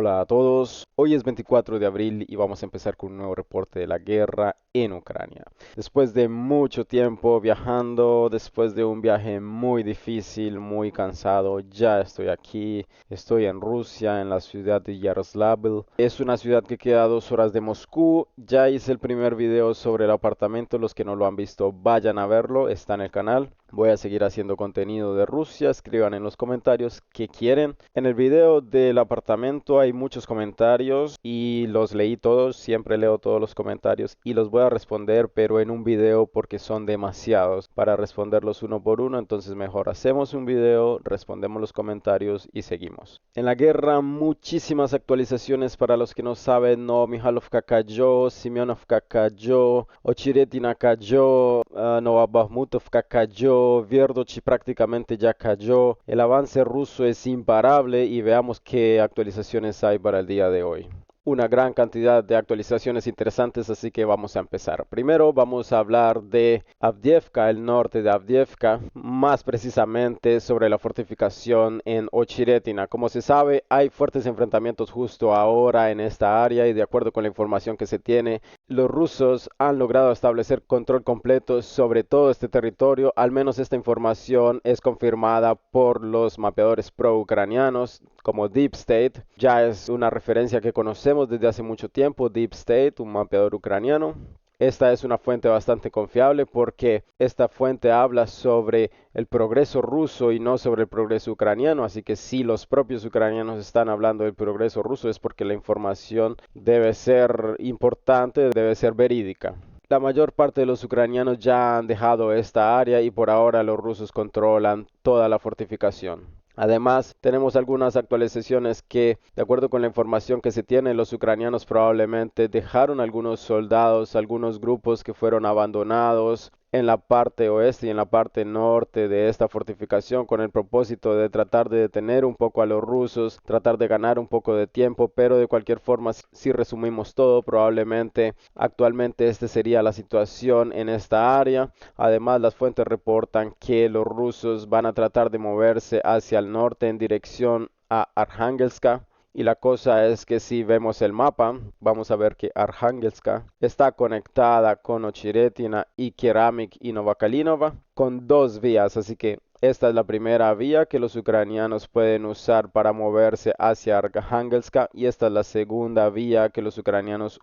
Hola a todos, hoy es 24 de abril y vamos a empezar con un nuevo reporte de la guerra en Ucrania. Después de mucho tiempo viajando, después de un viaje muy difícil, muy cansado, ya estoy aquí, estoy en Rusia, en la ciudad de Yaroslavl. Es una ciudad que queda a 2 horas de Moscú. Ya hice el primer video sobre el apartamento, los que no lo han visto vayan a verlo, está en el canal. Voy a seguir haciendo contenido de Rusia, escriban en los comentarios qué quieren. En el video del apartamento hay muchos comentarios y los leí todos, siempre leo todos los comentarios y los voy a responder, pero en un video porque son demasiados para responderlos uno por uno, entonces mejor hacemos un video, respondemos los comentarios y seguimos. En la guerra muchísimas actualizaciones para los que no saben, no, Mikhailovka cayó, Semyonovka cayó, Ochiretina cayó, Novobakhmutovka cayó, Vierdochi prácticamente ya cayó. El avance ruso es imparable y veamos qué actualizaciones hay para el día de hoy. Una gran cantidad de actualizaciones interesantes, así que vamos a empezar. Primero vamos a hablar de Avdiivka, el norte de Avdiivka, más precisamente sobre la fortificación en Ochiretina. Como se sabe, hay fuertes enfrentamientos justo ahora en esta área y de acuerdo con la información que se tiene, los rusos han logrado establecer control completo sobre todo este territorio. Al menos esta información es confirmada por los mapeadores pro-ucranianos como Deep State. Ya es una referencia que conocemos desde hace mucho tiempo, Deep State, un mapeador ucraniano. Esta es una fuente bastante confiable porque esta fuente habla sobre el progreso ruso y no sobre el progreso ucraniano, así que si los propios ucranianos están hablando del progreso ruso es porque la información debe ser importante, debe ser verídica. La mayor parte de los ucranianos ya han dejado esta área y por ahora los rusos controlan toda la fortificación. Además, tenemos algunas actualizaciones que, de acuerdo con la información que se tiene, los ucranianos probablemente dejaron algunos soldados, algunos grupos que fueron abandonados en la parte oeste y en la parte norte de esta fortificación con el propósito de tratar de detener un poco a los rusos, tratar de ganar un poco de tiempo, pero de cualquier forma, si resumimos todo, probablemente actualmente esta sería la situación en esta área. Además, las fuentes reportan que los rusos van a tratar de moverse hacia el norte en dirección a Arhangelska. Y la cosa es que si vemos el mapa, vamos a ver que Arhangelska está conectada con Ochiretina y Keramik y Novokalinova con dos vías, así que esta es la primera vía que los ucranianos pueden usar para moverse hacia Arhangelska y esta es la segunda vía que los ucranianos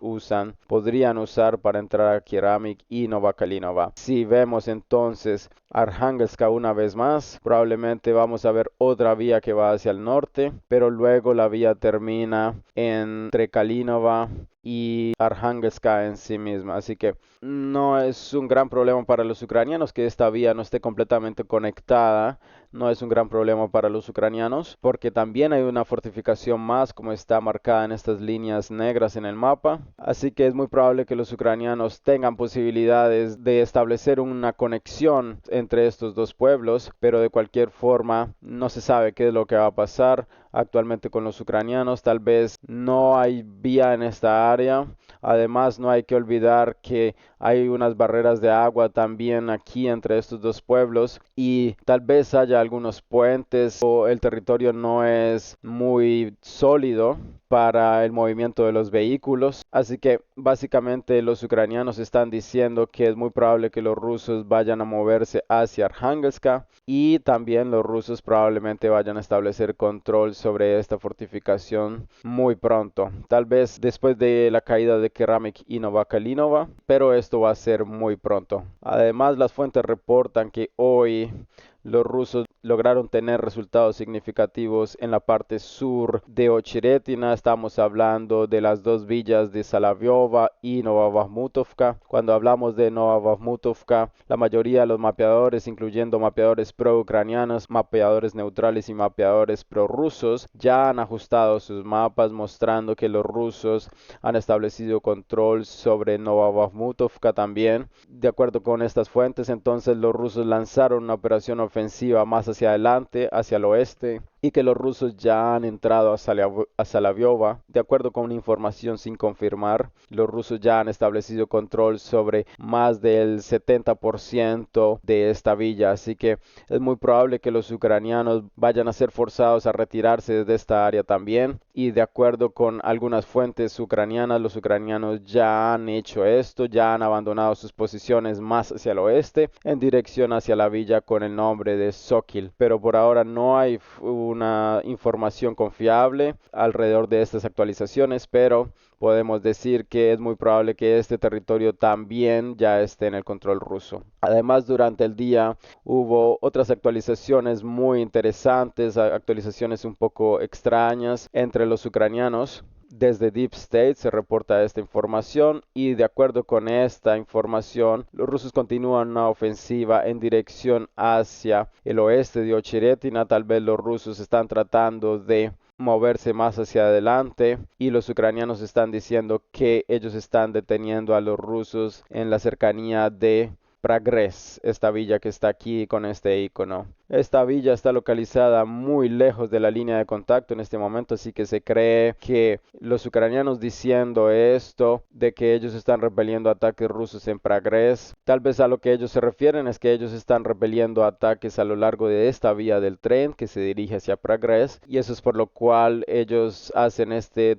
podrían usar para entrar a Keramik y Novokalinova. Si vemos entonces Arhangelska una vez más, probablemente vamos a ver otra vía que va hacia el norte, pero luego la vía termina entre Kalinova y Arhangelska en sí misma, así que no es un gran problema para los ucranianos que esta vía no esté completamente conectada. No es un gran problema para los ucranianos porque también hay una fortificación más como está marcada en estas líneas negras en el mapa, así que es muy probable que los ucranianos tengan posibilidades de establecer una conexión entre estos dos pueblos, pero de cualquier forma no se sabe qué es lo que va a pasar actualmente con los ucranianos. Tal vez no hay vía en esta área. Además, no hay que olvidar que hay unas barreras de agua también aquí entre estos dos pueblos y tal vez haya algunos puentes o el territorio no es muy sólido para el movimiento de los vehículos. Así que básicamente los ucranianos están diciendo que es muy probable que los rusos vayan a moverse hacia Arhangelska y también los rusos probablemente vayan a establecer control sobre esta fortificación muy pronto. Tal vez después de la caída de Keramik y Novokalinova, pero esto va a ser muy pronto. Además, las fuentes reportan que hoy los rusos lograron tener resultados significativos en la parte sur de Ochiretina. Estamos hablando de las dos villas de Salavyova y Novobakhmutovka. Cuando hablamos de Novobakhmutovka, la mayoría de los mapeadores, incluyendo mapeadores pro-ucranianos, mapeadores neutrales y mapeadores pro-rusos, ya han ajustado sus mapas mostrando que los rusos han establecido control sobre Novobakhmutovka también. De acuerdo con estas fuentes, entonces los rusos lanzaron una operación ofensiva más hacia adelante, hacia el oeste, y que los rusos ya han entrado a Sarajevo. De acuerdo con información sin confirmar, los rusos ya han establecido control sobre más del 70% de esta villa, así que es muy probable que los ucranianos vayan a ser forzados a retirarse de esta área también. Y de acuerdo con algunas fuentes ucranianas, los ucranianos ya han hecho esto, ya han abandonado sus posiciones más hacia el oeste en dirección hacia la villa con el nombre de Sokil, pero por ahora no hay una información confiable alrededor de estas actualizaciones, pero podemos decir que es muy probable que este territorio también ya esté en el control ruso. Además, durante el día hubo otras actualizaciones muy interesantes, actualizaciones un poco extrañas entre los ucranianos. Desde Deep State se reporta esta información y de acuerdo con esta información, los rusos continúan una ofensiva en dirección hacia el oeste de Ocheretina. Tal vez los rusos están tratando de moverse más hacia adelante y los ucranianos están diciendo que ellos están deteniendo a los rusos en la cercanía de Progress, esta villa que está aquí con este icono. Esta villa está localizada muy lejos de la línea de contacto en este momento, así que se cree que los ucranianos diciendo esto, de que ellos están repeliendo ataques rusos en Progress, tal vez a lo que ellos se refieren es que ellos están repeliendo ataques a lo largo de esta vía del tren que se dirige hacia Progress, y eso es por lo cual ellos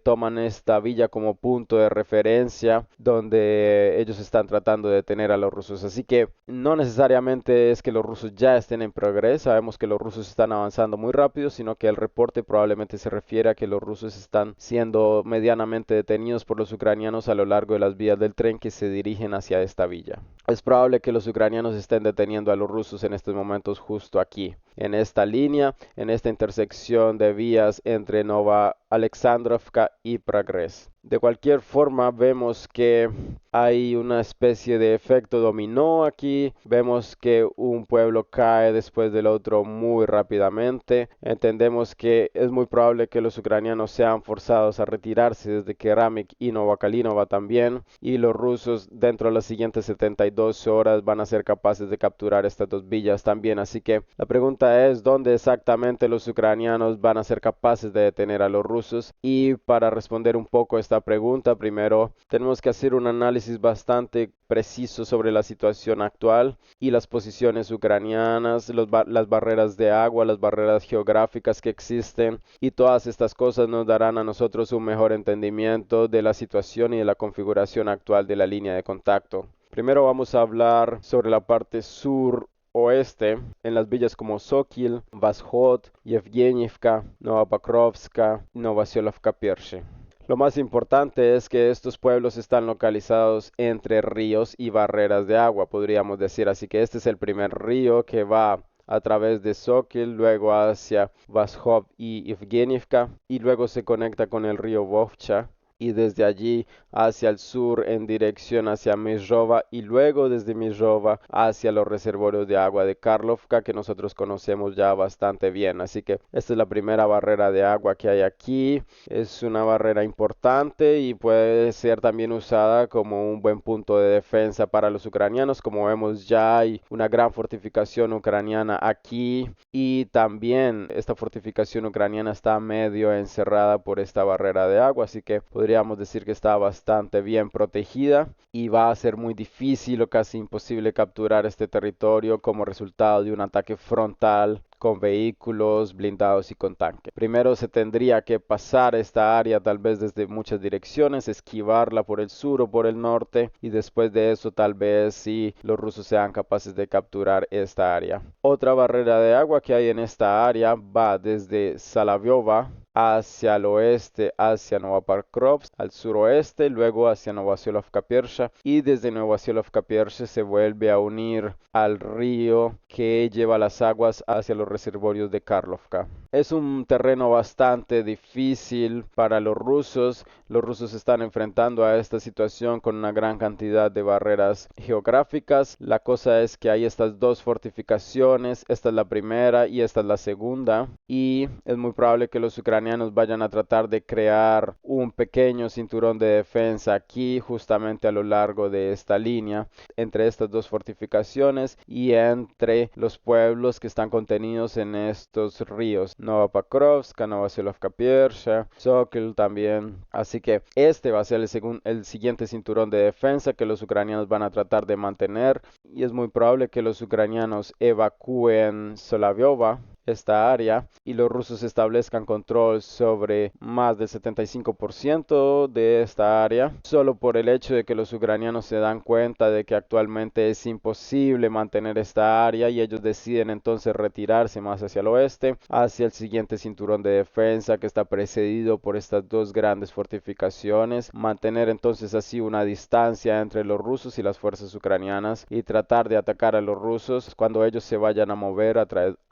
toman esta villa como punto de referencia donde ellos están tratando de detener a los rusos. Así que no necesariamente es que los rusos ya estén en Progress, sabemos que los rusos están avanzando muy rápido, sino que el reporte probablemente se refiere a que los rusos están siendo medianamente detenidos por los ucranianos a lo largo de las vías del tren que se dirigen hacia esta villa. Es probable que los ucranianos estén deteniendo a los rusos en estos momentos justo aquí, en esta línea, en esta intersección de vías entre Nova Alexandrovka y Progress. De cualquier forma, vemos que hay una especie de efecto dominó aquí. Vemos que un pueblo cae después del otro muy rápidamente. Entendemos que es muy probable que los ucranianos sean forzados a retirarse desde Keramik y Novokalinova también. Y los rusos dentro de las siguientes 72 horas van a ser capaces de capturar estas dos villas también. Así que la pregunta es dónde exactamente los ucranianos van a ser capaces de detener a los rusos. Y para responder un poco a esta pregunta, primero tenemos que hacer un análisis bastante preciso sobre la situación actual y las posiciones ucranianas, las barreras de agua, las barreras geográficas que existen, y todas estas cosas nos darán a nosotros un mejor entendimiento de la situación y de la configuración actual de la línea de contacto. Primero vamos a hablar sobre la parte sur oeste, en las villas como Sokil, Vashod, Yevgenivka, Nova Pokrovska, Novosilovka-Pershy. Lo más importante es que estos pueblos están localizados entre ríos y barreras de agua, podríamos decir. Así que este es el primer río que va a través de Sokil, luego hacia Vashov y Evgenivka, y luego se conecta con el río Vovcha, y desde allí hacia el sur en dirección hacia Mezhova, y luego desde Mezhova hacia los reservorios de agua de Karlovka que nosotros conocemos ya bastante bien. Así que esta es la primera barrera de agua que hay aquí. Es una barrera importante y puede ser también usada como un buen punto de defensa para los ucranianos. Como vemos, ya hay una gran fortificación ucraniana aquí, y también esta fortificación ucraniana está medio encerrada por esta barrera de agua, así que podríamos decir que está bastante bien protegida y va a ser muy difícil o casi imposible capturar este territorio como resultado de un ataque frontal con vehículos blindados y con tanques. Primero se tendría que pasar esta área tal vez desde muchas direcciones, esquivarla por el sur o por el norte, y después de eso tal vez sí los rusos sean capaces de capturar esta área. Otra barrera de agua que hay en esta área va desde Sarajevo hacia el oeste, hacia Novopokrovsk, al suroeste, luego hacia Novosilovka-Persha, y desde Novosilovka-Persha se vuelve a unir al río que lleva las aguas hacia los reservorios de Karlovka. Es un terreno bastante difícil para los rusos. Los rusos están enfrentando a esta situación con una gran cantidad de barreras geográficas. La cosa es que hay estas dos fortificaciones, esta es la primera y esta es la segunda, y es muy probable que los ucranianos vayan a tratar de crear un pequeño cinturón de defensa aquí, justamente a lo largo de esta línea, entre estas dos fortificaciones y entre los pueblos que están contenidos en estos ríos. Novopokrovsk, Novosilovka-Piersha, Sokol también. Así que este va a ser el siguiente cinturón de defensa que los ucranianos van a tratar de mantener, y es muy probable que los ucranianos evacúen Solavyova, esta área, y los rusos establezcan control sobre más del 75% de esta área, solo por el hecho de que los ucranianos se dan cuenta de que actualmente es imposible mantener esta área, y ellos deciden entonces retirarse más hacia el oeste, hacia el siguiente cinturón de defensa que está precedido por estas dos grandes fortificaciones, mantener entonces así una distancia entre los rusos y las fuerzas ucranianas, y tratar de atacar a los rusos cuando ellos se vayan a mover a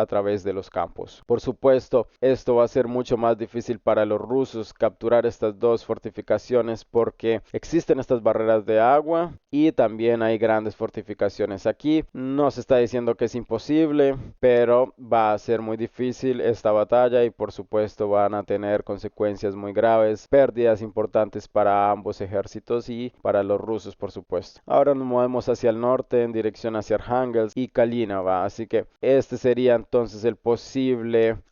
través de los campos. Por supuesto, esto va a ser mucho más difícil para los rusos capturar estas dos fortificaciones, porque existen estas barreras de agua y también hay grandes fortificaciones aquí. No se está diciendo que es imposible, pero va a ser muy difícil esta batalla, y por supuesto van a tener consecuencias muy graves, pérdidas importantes para ambos ejércitos y para los rusos, por supuesto. Ahora nos movemos hacia el norte en dirección hacia Arhangelsk y Kalinova, así que este sería entonces el posible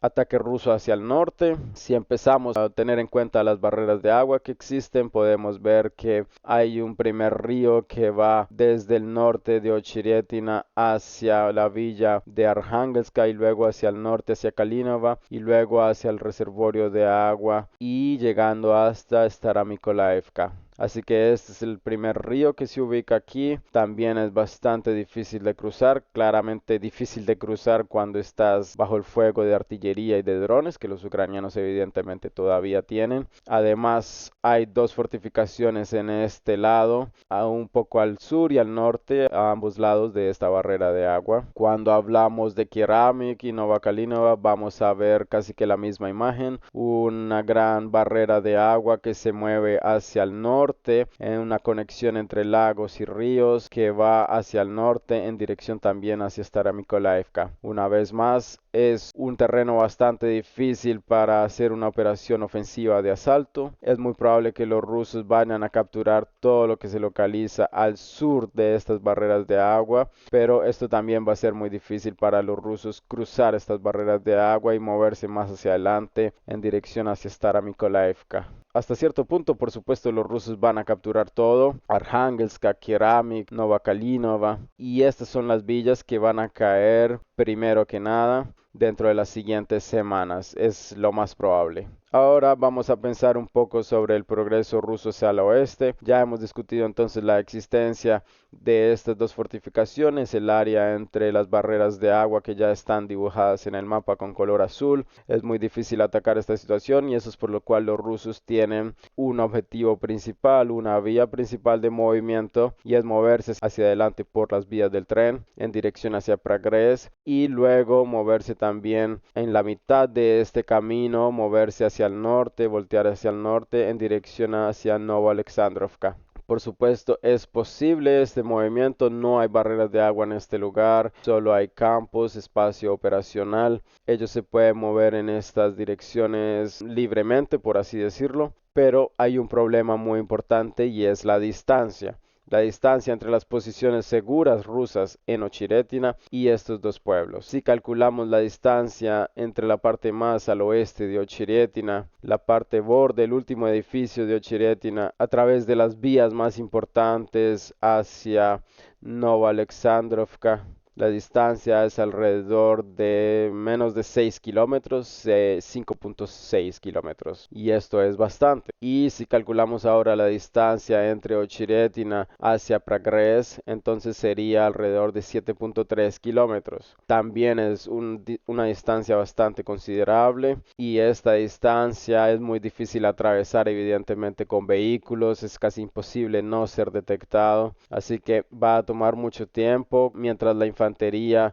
ataque ruso hacia el norte. Si empezamos a tener en cuenta las barreras de agua que existen, podemos ver que hay un primer río que va desde el norte de Ocheretina hacia la villa de Arhangelsk, y luego hacia el norte hacia Kalinova, y luego hacia el reservorio de agua y llegando hasta Staramikolaevka. Así que este es el primer río que se ubica aquí. También es bastante difícil de cruzar, claramente difícil de cruzar cuando estás bajo el fuego de artillería y de drones, que los ucranianos evidentemente todavía tienen. Además, hay dos fortificaciones en este lado, un poco al sur y al norte, a ambos lados de esta barrera de agua. Cuando hablamos de Keramik y Novakalinova, vamos a ver casi que la misma imagen, una gran barrera de agua que se mueve hacia el norte, en una conexión entre lagos y ríos que va hacia el norte en dirección también hacia Staramikolaevka. Una vez más, es un terreno bastante difícil para hacer una operación ofensiva de asalto. Es muy probable que los rusos vayan a capturar todo lo que se localiza al sur de estas barreras de agua, pero esto también va a ser muy difícil para los rusos cruzar estas barreras de agua y moverse más hacia adelante en dirección hacia Staramikolaevka. Hasta cierto punto, por supuesto, los rusos van a capturar todo, Arhangelsk, Keramik, Novakalinova, y estas son las villas que van a caer primero que nada dentro de las siguientes semanas, es lo más probable. Ahora vamos a pensar un poco sobre el progreso ruso hacia el oeste. Ya hemos discutido entonces la existencia de estas dos fortificaciones, el área entre las barreras de agua que ya están dibujadas en el mapa con color azul. Es muy difícil atacar esta situación, y eso es por lo cual los rusos tienen un objetivo principal, una vía principal de movimiento, y es moverse hacia adelante por las vías del tren en dirección hacia Progress, y luego moverse también en la mitad de este camino, moverse hacia el norte, voltear hacia el norte en dirección hacia Novoalexandrovka. Por supuesto, es posible este movimiento, no hay barreras de agua en este lugar, solo hay campos, espacio operacional. Ellos se pueden mover en estas direcciones libremente, por así decirlo, pero hay un problema muy importante, y es la distancia. La distancia entre las posiciones seguras rusas en Ocheretina y estos dos pueblos. Si calculamos la distancia entre la parte más al oeste de Ocheretina, la parte borde, el último edificio de Ocheretina, a través de las vías más importantes hacia Novoalexandrovka, la distancia es alrededor de menos de 6 kilómetros, 5.6 kilómetros, y esto es bastante. Y si calculamos ahora la distancia entre Ocheretina hacia Progress, entonces sería alrededor de 7.3 kilómetros. También es una distancia bastante considerable, y esta distancia es muy difícil atravesar evidentemente con vehículos, es casi imposible no ser detectado, así que va a tomar mucho tiempo mientras la infantería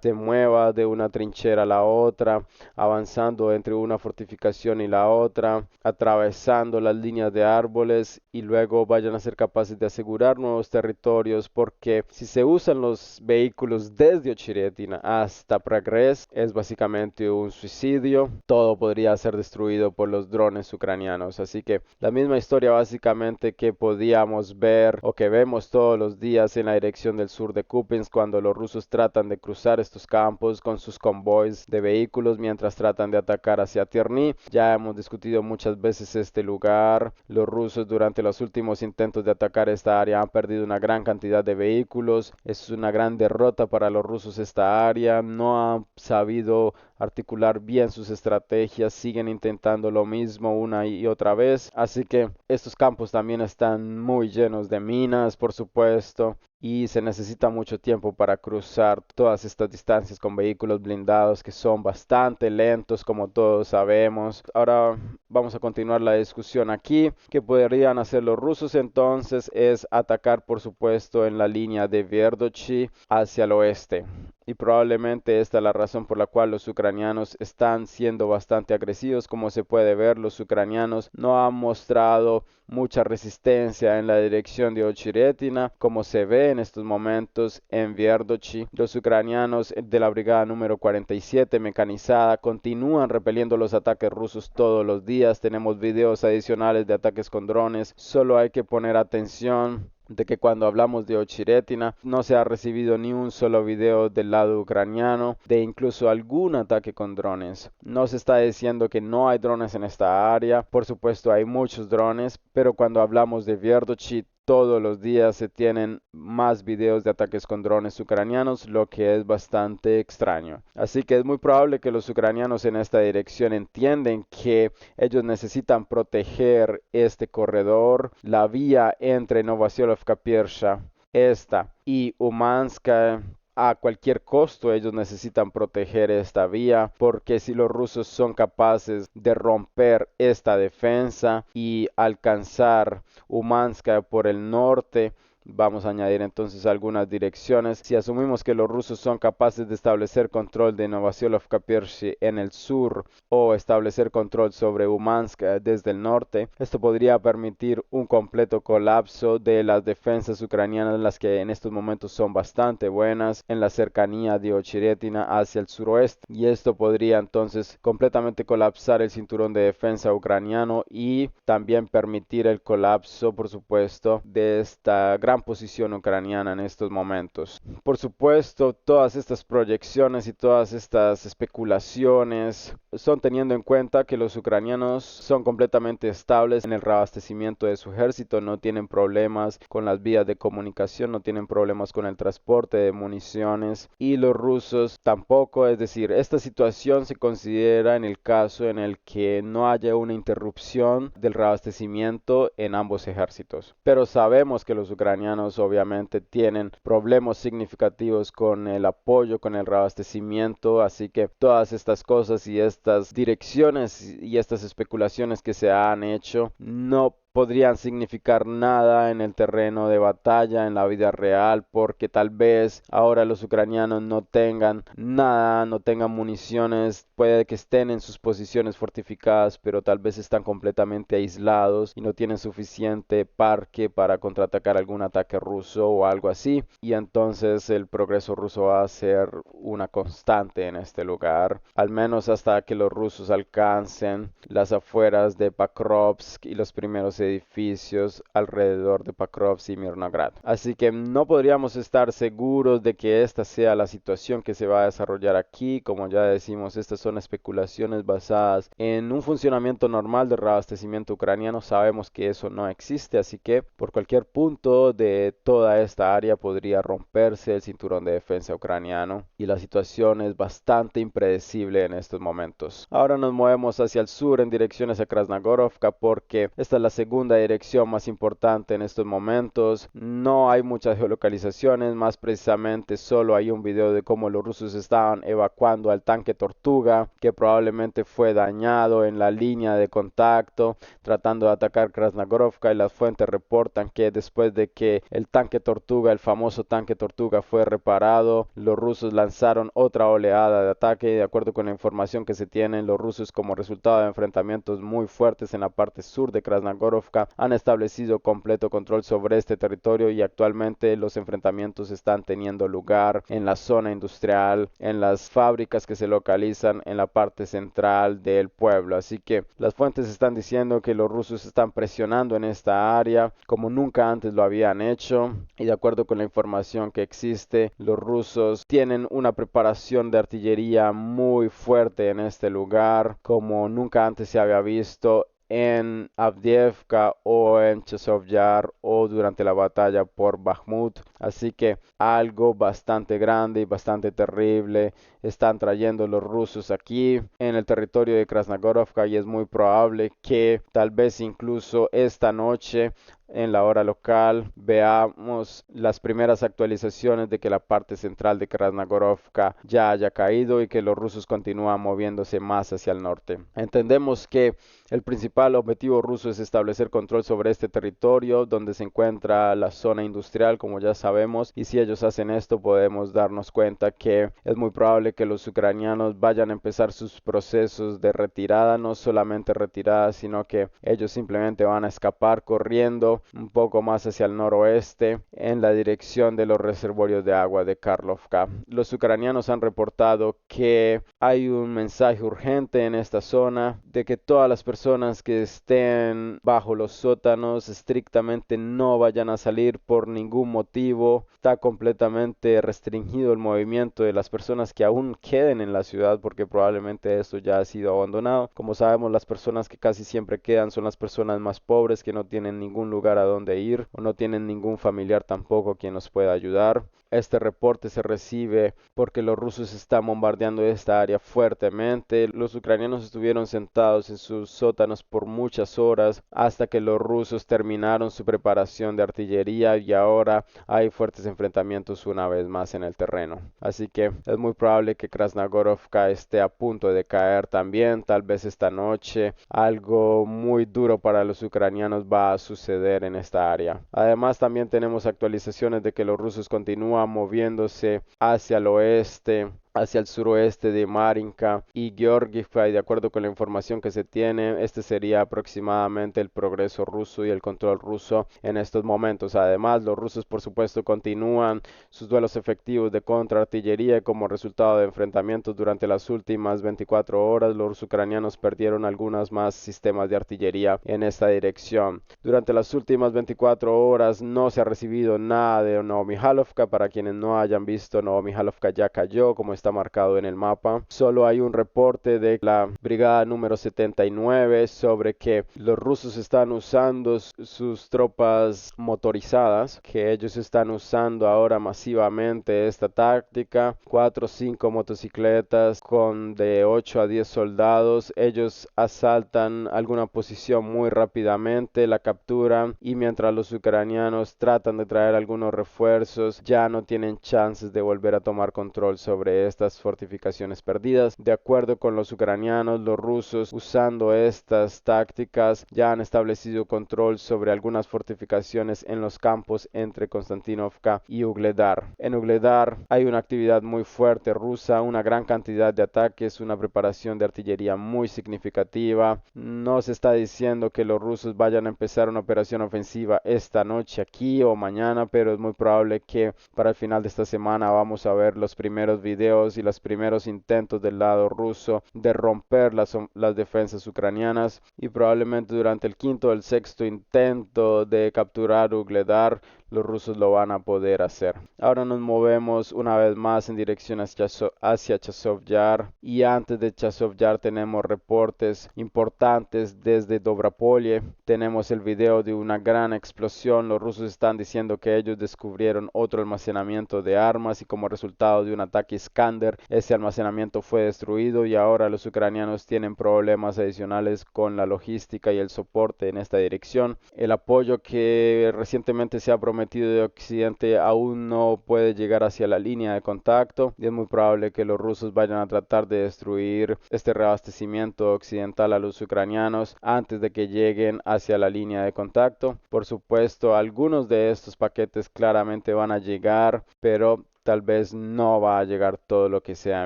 se mueva de una trinchera a la otra, avanzando entre una fortificación y la otra, atravesando las líneas de árboles, y luego vayan a ser capaces de asegurar nuevos territorios, porque si se usan los vehículos desde Ocheretina hasta Progress, es básicamente un suicidio. Todo podría ser destruido por los drones ucranianos, así que la misma historia básicamente que podíamos ver o que vemos todos los días en la dirección del sur de Kupiansk, cuando los rusos tratan tratan de cruzar estos campos con sus convoys de vehículos mientras tratan de atacar hacia Tierny. Ya hemos discutido muchas veces este lugar. Los rusos durante los últimos intentos de atacar esta área han perdido una gran cantidad de vehículos. Es una gran derrota para los rusos esta área. No han sabido articular bien sus estrategias, siguen intentando lo mismo una y otra vez, así que estos campos también están muy llenos de minas, por supuesto, y se necesita mucho tiempo para cruzar todas estas distancias con vehículos blindados que son bastante lentos, como todos sabemos. Ahora vamos a continuar la discusión aquí. ¿Qué podrían hacer los rusos entonces? Es atacar, por supuesto, en la línea de Verdochi hacia el oeste. Y probablemente esta es la razón por la cual los ucranianos están siendo bastante agresivos. Como se puede ver, los ucranianos no han mostrado mucha resistencia en la dirección de Ochiretina, como se ve en estos momentos en Verdochi. Los ucranianos de la brigada número 47 mecanizada continúan repeliendo los ataques rusos todos los días. Tenemos videos adicionales de ataques con drones. Solo hay que poner atención de que cuando hablamos de Ochiretina no se ha recibido ni un solo video del lado ucraniano de incluso algún ataque con drones. No se está diciendo que no hay drones en esta área, por supuesto hay muchos drones, pero cuando hablamos de Verdochi todos los días se tienen más videos de ataques con drones ucranianos, lo que es bastante extraño. Así que es muy probable que los ucranianos en esta dirección entienden que ellos necesitan proteger este corredor, la vía entre Novosiolov-Kapiersha, esta y Umanska. A cualquier costo ellos necesitan proteger esta vía, porque si los rusos son capaces de romper esta defensa y alcanzar Umanska por el norte, vamos a añadir entonces algunas direcciones. Si asumimos que los rusos son capaces de establecer control de Novosiolov-Kapiersky en el sur o establecer control sobre Umansk desde el norte, esto podría permitir un completo colapso de las defensas ucranianas, las que en estos momentos son bastante buenas en la cercanía de Ochiretina hacia el suroeste, y esto podría entonces completamente colapsar el cinturón de defensa ucraniano y también permitir el colapso, por supuesto, de esta gran posición ucraniana en estos momentos. Por supuesto, todas estas proyecciones y todas estas especulaciones son teniendo en cuenta que los ucranianos son completamente estables en el reabastecimiento de su ejército, no tienen problemas con las vías de comunicación, no tienen problemas con el transporte de municiones, y los rusos tampoco. Es decir, esta situación se considera en el caso en el que no haya una interrupción del reabastecimiento en ambos ejércitos. Pero sabemos que los ucranianos obviamente tienen problemas significativos con el apoyo, con el reabastecimiento, así que todas estas cosas y estas direcciones y estas especulaciones que se han hecho no podrían significar nada en el terreno de batalla, en la vida real, porque tal vez ahora los ucranianos no tengan nada, no tengan municiones, puede que estén en sus posiciones fortificadas, pero tal vez están completamente aislados y no tienen suficiente parque para contraatacar algún ataque ruso o algo así, y entonces el progreso ruso va a ser una constante en este lugar, al menos hasta que los rusos alcancen las afueras de Pakrovsk y los primeros edificios alrededor de Pakrovsk y Mirnograd. Así que no podríamos estar seguros de que esta sea la situación que se va a desarrollar aquí. Como ya decimos, estas son especulaciones basadas en un funcionamiento normal de reabastecimiento ucraniano. Sabemos que eso no existe, así que por cualquier punto de toda esta área podría romperse el cinturón de defensa ucraniano, y la situación es bastante impredecible en estos momentos. Ahora nos movemos hacia el sur en dirección hacia Krasnogorovka, porque esta es la segunda dirección más importante en estos momentos. No hay muchas geolocalizaciones, más precisamente solo hay un video de cómo los rusos estaban evacuando al tanque Tortuga, que probablemente fue dañado en la línea de contacto tratando de atacar Krasnogorovka, y las fuentes reportan que después de que el tanque Tortuga, el famoso tanque Tortuga, fue reparado, los rusos lanzaron otra oleada de ataque. De acuerdo con la información que se tiene, los rusos, como resultado de enfrentamientos muy fuertes en la parte sur de Krasnogorovka, Krasnogorovka han establecido completo control sobre este territorio y actualmente los enfrentamientos están teniendo lugar en la zona industrial, en las fábricas que se localizan en la parte central del pueblo. Así que las fuentes están diciendo que los rusos están presionando en esta área como nunca antes lo habían hecho, y de acuerdo con la información que existe, los rusos tienen una preparación de artillería muy fuerte en este lugar como nunca antes se había visto en Avdiivka o en Chasiv Yar o durante la batalla por Bakhmut. Así que algo bastante grande y bastante terrible están trayendo los rusos aquí en el territorio de Krasnogorovka, y es muy probable que tal vez incluso esta noche en la hora local veamos las primeras actualizaciones de que la parte central de Krasnogorovka ya haya caído y que los rusos continúan moviéndose más hacia el norte. Entendemos que el principal objetivo ruso es establecer control sobre este territorio donde se encuentra la zona industrial, como ya sabemos, y si ellos hacen esto podemos darnos cuenta que es muy probable que los ucranianos vayan a empezar sus procesos de retirada, no solamente retirada, sino que ellos simplemente van a escapar corriendo un poco más hacia el noroeste en la dirección de los reservorios de agua de Karlovka. Los ucranianos han reportado que hay un mensaje urgente en esta zona de que todas las personas que estén bajo los sótanos estrictamente no vayan a salir por ningún motivo. Está completamente restringido el movimiento de las personas que aún queden en la ciudad porque probablemente esto ya ha sido abandonado. Como sabemos, las personas que casi siempre quedan son las personas más pobres que no tienen ningún lugar a donde ir o no tienen ningún familiar tampoco quien los pueda ayudar. Este reporte se recibe porque los rusos están bombardeando esta área fuertemente. Los ucranianos estuvieron sentados en sus sótanos por muchas horas hasta que los rusos terminaron su preparación de artillería y ahora hay fuertes enfrentamientos una vez más en el terreno. Así que es muy probable que Krasnogorovka esté a punto de caer también, tal vez esta noche. Algo muy duro para los ucranianos va a suceder en esta área. Además también tenemos actualizaciones de que los rusos continúan moviéndose hacia el oeste, hacia el suroeste de Marinka y Georgievka, y de acuerdo con la información que se tiene, este sería aproximadamente el progreso ruso y el control ruso en estos momentos. Además, los rusos por supuesto continúan sus duelos efectivos de contraartillería como resultado de enfrentamientos durante las últimas 24 horas. Los ucranianos perdieron algunos más sistemas de artillería en esta dirección. Durante las últimas 24 horas no se ha recibido nada de Novomihalovka. Para quienes no hayan visto, Novomihalovka ya cayó, como está marcado en el mapa. Solo hay un reporte de la brigada número 79 sobre que los rusos están usando sus tropas motorizadas, que ellos están usando ahora masivamente esta táctica. 4 o 5 motocicletas con de 8 a 10 soldados. Ellos asaltan alguna posición muy rápidamente, la capturan, y mientras los ucranianos tratan de traer algunos refuerzos, ya no tienen chances de volver a tomar control sobre estas fortificaciones perdidas. De acuerdo con los ucranianos, los rusos, usando estas tácticas, ya han establecido control sobre algunas fortificaciones en los campos entre Konstantinovka y Ugledar. En Ugledar hay una actividad muy fuerte rusa, una gran cantidad de ataques, una preparación de artillería muy significativa. No se está diciendo que los rusos vayan a empezar una operación ofensiva esta noche aquí o mañana, pero es muy probable que para el final de esta semana vamos a ver los primeros videos y los primeros intentos del lado ruso de romper las defensas ucranianas, y probablemente durante el quinto o el sexto intento de capturar Ugledar los rusos lo van a poder hacer. Ahora nos movemos una vez más en dirección hacia Chasiv Yar, y antes de Chasiv Yar tenemos reportes importantes desde Dobropolye. Tenemos el video de una gran explosión. Los rusos están diciendo que ellos descubrieron otro almacenamiento de armas y como resultado de un ataque Iskander ese almacenamiento fue destruido, y ahora los ucranianos tienen problemas adicionales con la logística y el soporte en esta dirección. El apoyo que recientemente se ha prometido de Occidente aún no puede llegar hacia la línea de contacto, y es muy probable que los rusos vayan a tratar de destruir este reabastecimiento occidental a los ucranianos antes de que lleguen hacia la línea de contacto. Por supuesto, algunos de estos paquetes claramente van a llegar, pero tal vez no va a llegar todo lo que se ha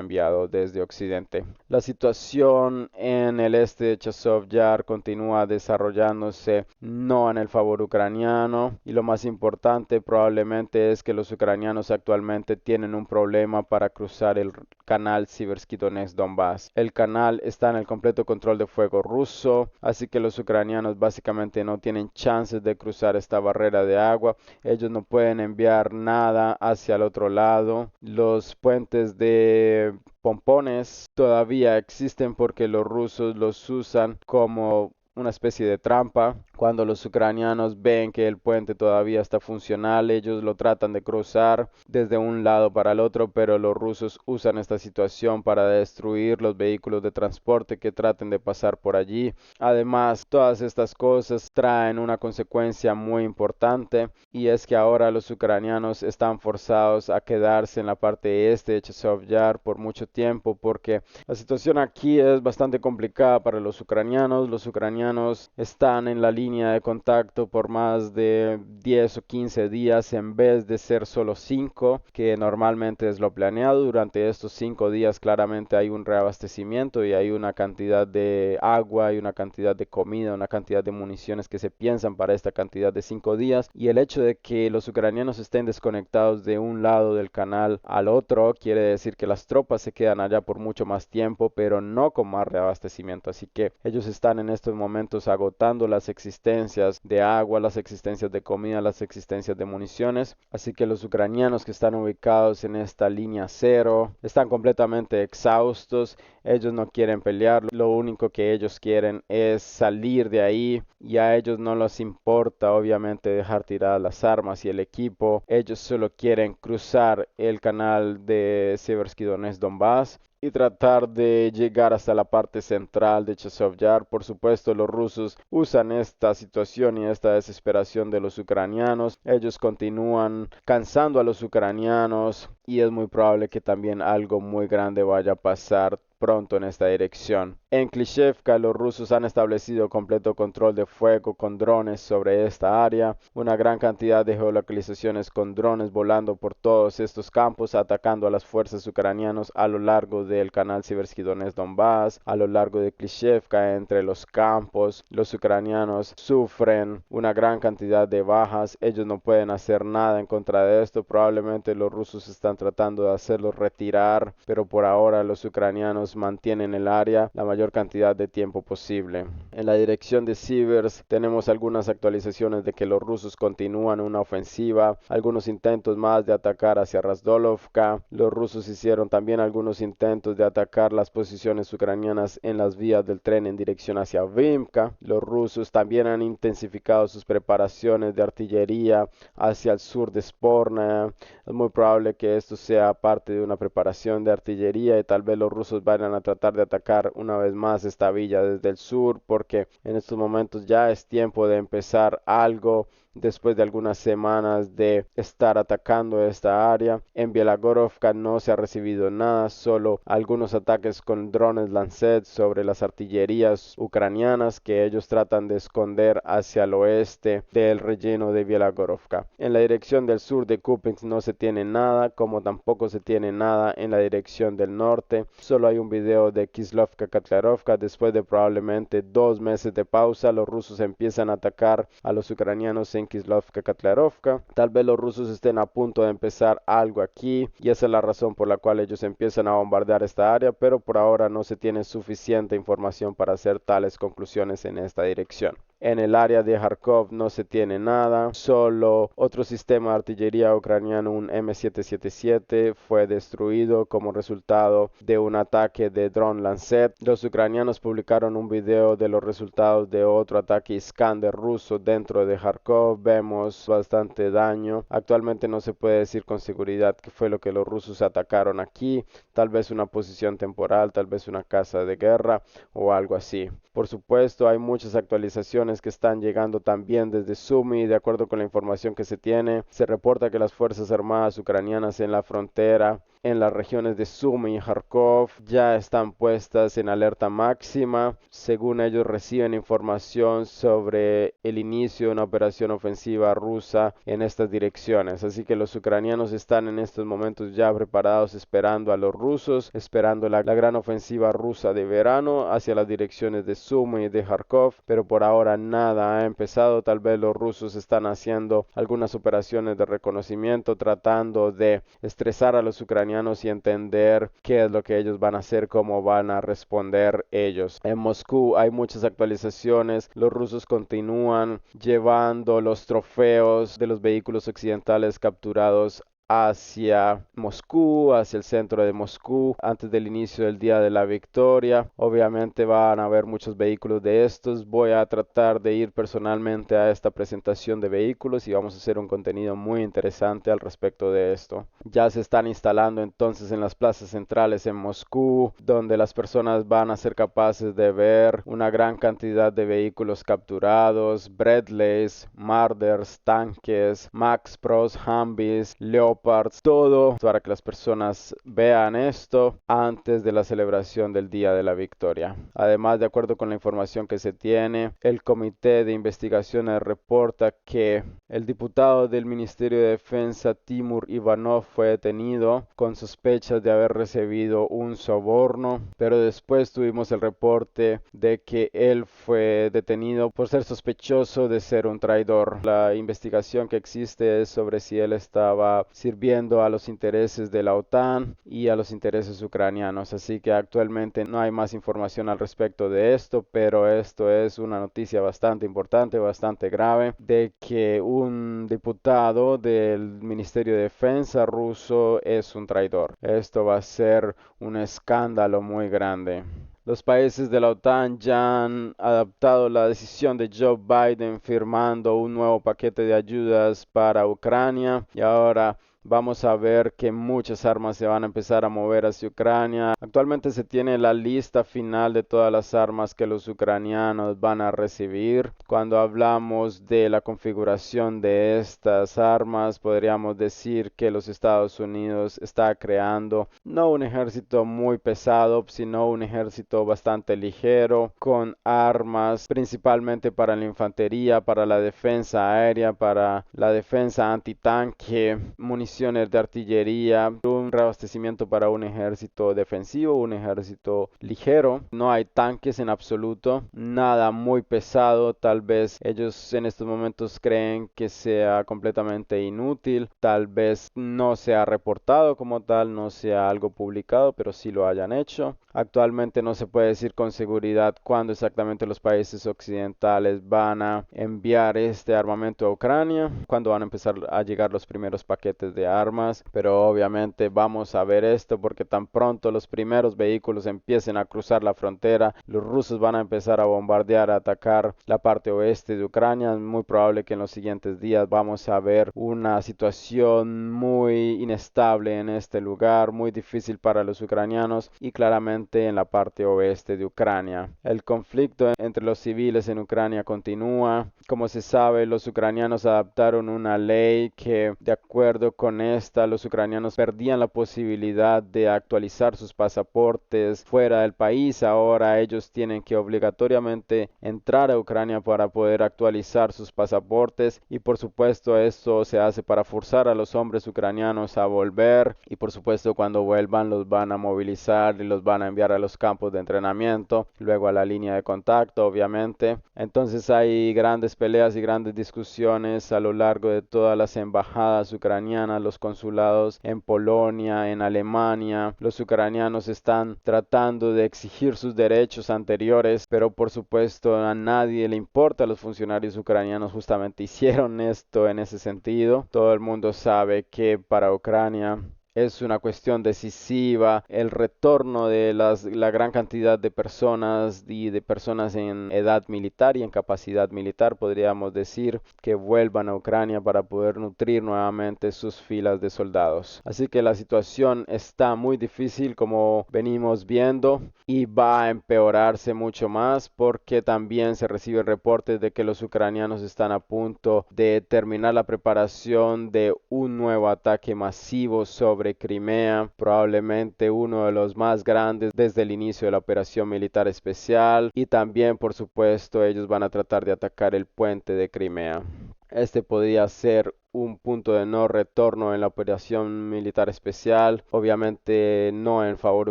enviado desde Occidente. La situación en el este de Chazov Yar continúa desarrollándose no en el favor ucraniano, y lo más importante probablemente es que los ucranianos actualmente tienen un problema para cruzar el canal Siversky Donetsk Donbass. El canal está en el completo control de fuego ruso, así que los ucranianos básicamente no tienen chances de cruzar esta barrera de agua. Ellos no pueden enviar nada hacia el otro lado. Los puentes de pompones todavía existen porque los rusos los usan como una especie de trampa. Cuando los ucranianos ven que el puente todavía está funcional, ellos lo tratan de cruzar desde un lado para el otro, pero los rusos usan esta situación para destruir los vehículos de transporte que traten de pasar por allí. Además, todas estas cosas traen una consecuencia muy importante, y es que ahora los ucranianos están forzados a quedarse en la parte este de Chazov Yar por mucho tiempo, porque la situación aquí es bastante complicada para los ucranianos. Los ucranianos están en la línea de contacto por más de 10 o 15 días en vez de ser solo 5, que normalmente es lo planeado. Durante estos 5 días claramente hay un reabastecimiento y hay una cantidad de agua y una cantidad de comida, una cantidad de municiones que se piensan para esta cantidad de 5 días, y el hecho de que los ucranianos estén desconectados de un lado del canal al otro quiere decir que las tropas se quedan allá por mucho más tiempo, pero no con más reabastecimiento. Así que ellos están en estos momentos agotando las existencias de agua, las existencias de comida, las existencias de municiones. Así que los ucranianos que están ubicados en esta línea cero están completamente exhaustos. Ellos no quieren pelear, lo único que ellos quieren es salir de ahí, y a ellos no les importa obviamente dejar tiradas las armas y el equipo. Ellos solo quieren cruzar el canal de Siversky Donetsk Donbass y tratar de llegar hasta la parte central de Chazov Yar. Por supuesto, los rusos usan esta situación y esta desesperación de los ucranianos. Ellos continúan cansando a los ucranianos, y es muy probable que también algo muy grande vaya a pasar pronto en esta dirección. En Klishevka, los rusos han establecido completo control de fuego con drones sobre esta área, una gran cantidad de geolocalizaciones con drones volando por todos estos campos, atacando a las fuerzas ucranianas a lo largo del canal Siversky Donetsk Donbass, a lo largo de Klishevka, entre los campos. Los ucranianos sufren una gran cantidad de bajas. Ellos no pueden hacer nada en contra de esto. Probablemente los rusos están tratando de hacerlos retirar, pero por ahora los ucranianos mantienen el área la mayor cantidad de tiempo posible. En la dirección de Sivers tenemos algunas actualizaciones de que los rusos continúan una ofensiva, algunos intentos más de atacar hacia Razdolovka. Los rusos hicieron también algunos intentos de atacar las posiciones ucranianas en las vías del tren en dirección hacia Vimka. Los rusos también han intensificado sus preparaciones de artillería hacia el sur de Sporna. Es muy probable que esto sea parte de una preparación de artillería, y tal vez los rusos vayan a tratar de atacar una vez más esta villa desde el sur, porque en estos momentos ya es tiempo de empezar algo después de algunas semanas de estar atacando esta área. En Bielagorovka no se ha recibido nada, solo algunos ataques con drones Lancet sobre las artillerías ucranianas que ellos tratan de esconder hacia el oeste del relleno de Bielagorovka. En la dirección del sur de Kupiansk no se tiene nada, como tampoco se tiene nada en la dirección del norte. Solo hay un video de Kislovka-Katlarovka. Después de probablemente 2 meses de pausa, los rusos empiezan a atacar a los ucranianos en Kislovka-Katlarovka. Tal vez los rusos estén a punto de empezar algo aquí, y esa es la razón por la cual ellos empiezan a bombardear esta área, pero por ahora no se tiene suficiente información para hacer tales conclusiones en esta dirección. En el área de Kharkov no se tiene nada, solo otro sistema de artillería ucraniano, un M777, fue destruido como resultado de un ataque de dron Lancet. Los ucranianos publicaron un video de los resultados de otro ataque Iskander ruso dentro de Kharkov. Vemos bastante daño. Actualmente no se puede decir con seguridad qué fue lo que los rusos atacaron aquí, tal vez una posición temporal, tal vez una casa de guerra o algo así. Por supuesto, hay muchas actualizaciones que están llegando también desde Sumy. De acuerdo con la información que se tiene, se reporta que las fuerzas armadas ucranianas en la frontera en las regiones de Sumy y Kharkov ya están puestas en alerta máxima, según ellos reciben información sobre el inicio de una operación ofensiva rusa en estas direcciones. Así que los ucranianos están en estos momentos ya preparados, esperando a los rusos, esperando la gran ofensiva rusa de verano hacia las direcciones de Sumy y de Kharkov, pero por ahora nada ha empezado. Tal vez los rusos están haciendo algunas operaciones de reconocimiento, tratando de estresar a los ucranianos y entender qué es lo que ellos van a hacer, cómo van a responder ellos. En Moscú hay muchas actualizaciones. Los rusos continúan llevando los trofeos de los vehículos occidentales capturados hacia Moscú, hacia el centro de Moscú, antes del inicio del día de la victoria. Obviamente van a haber muchos vehículos de estos. Voy a tratar de ir personalmente a esta presentación de vehículos y vamos a hacer un contenido muy interesante al respecto de esto. Ya se están instalando entonces en las plazas centrales en Moscú, donde las personas van a ser capaces de ver una gran cantidad de vehículos capturados, Bradleys, Marders, tanques, Max Pros, Humvees, Leopards, todo para que las personas vean esto antes de la celebración del día de la victoria. Además, de acuerdo con la información que se tiene, el comité de investigaciones reporta que el diputado del Ministerio de Defensa Timur Ivanov fue detenido con sospechas de haber recibido un soborno, pero después tuvimos el reporte de que él fue detenido por ser sospechoso de ser un traidor. La investigación que existe es sobre si él estaba sirviendo a los intereses de la OTAN y a los intereses ucranianos. Así que actualmente no hay más información al respecto de esto, pero esto es una noticia bastante importante, bastante grave, de que un diputado del Ministerio de Defensa ruso es un traidor. Esto va a ser un escándalo muy grande. Los países de la OTAN ya han adaptado la decisión de Joe Biden firmando un nuevo paquete de ayudas para Ucrania y ahora vamos a ver que muchas armas se van a empezar a mover hacia Ucrania. Actualmente se tiene la lista final de todas las armas que los ucranianos van a recibir. Cuando hablamos de la configuración de estas armas, podríamos decir que los Estados Unidos está creando no un ejército muy pesado, sino un ejército bastante ligero, con armas principalmente para la infantería, para la defensa aérea, para la defensa antitanque, municiones de artillería, un reabastecimiento para un ejército defensivo, un ejército ligero. No hay tanques en absoluto, nada muy pesado. Tal vez ellos en estos momentos creen que sea completamente inútil, tal vez no sea reportado como tal, no sea algo publicado, pero sí lo hayan hecho. Actualmente no se puede decir con seguridad cuándo exactamente los países occidentales van a enviar este armamento a Ucrania, cuándo van a empezar a llegar los primeros paquetes de armas, pero obviamente vamos a ver esto porque tan pronto los primeros vehículos empiecen a cruzar la frontera, los rusos van a empezar a bombardear, a atacar la parte oeste de Ucrania. Es muy probable que en los siguientes días vamos a ver una situación muy inestable en este lugar, muy difícil para los ucranianos y claramente en la parte oeste de Ucrania. El conflicto entre los civiles en Ucrania continúa. Como se sabe, los ucranianos adaptaron una ley que, de acuerdo con esta, los ucranianos perdían la posibilidad de actualizar sus pasaportes fuera del país. Ahora ellos tienen que obligatoriamente entrar a Ucrania para poder actualizar sus pasaportes y por supuesto esto se hace para forzar a los hombres ucranianos a volver y por supuesto cuando vuelvan los van a movilizar y los van a enviar a los campos de entrenamiento, luego a la línea de contacto obviamente. Entonces hay grandes peleas y grandes discusiones a lo largo de todas las embajadas ucranianas, los consulados en Polonia, en Alemania. Los ucranianos están tratando de exigir sus derechos anteriores, pero por supuesto a nadie le importa. Los funcionarios ucranianos justamente hicieron esto en ese sentido. Todo el mundo sabe que para Ucrania es una cuestión decisiva el retorno de la gran cantidad de personas y de personas en edad militar y en capacidad militar, podríamos decir, que vuelvan a Ucrania para poder nutrir nuevamente sus filas de soldados. Así que la situación está muy difícil como venimos viendo y va a empeorarse mucho más porque también se reciben reportes de que los ucranianos están a punto de terminar la preparación de un nuevo ataque masivo sobre sobre Crimea, probablemente uno de los más grandes desde el inicio de la operación militar especial, y también por supuesto ellos van a tratar de atacar el puente de Crimea. Este podría ser un punto de no retorno en la operación militar especial, obviamente no en favor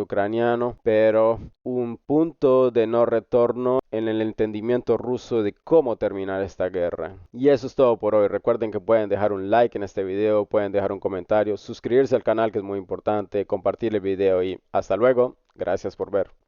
ucraniano, pero un punto de no retorno en el entendimiento ruso de cómo terminar esta guerra. Y eso es todo por hoy. Recuerden que pueden dejar un like en este video, pueden dejar un comentario, suscribirse al canal que es muy importante, compartir el video y hasta luego. Gracias por ver.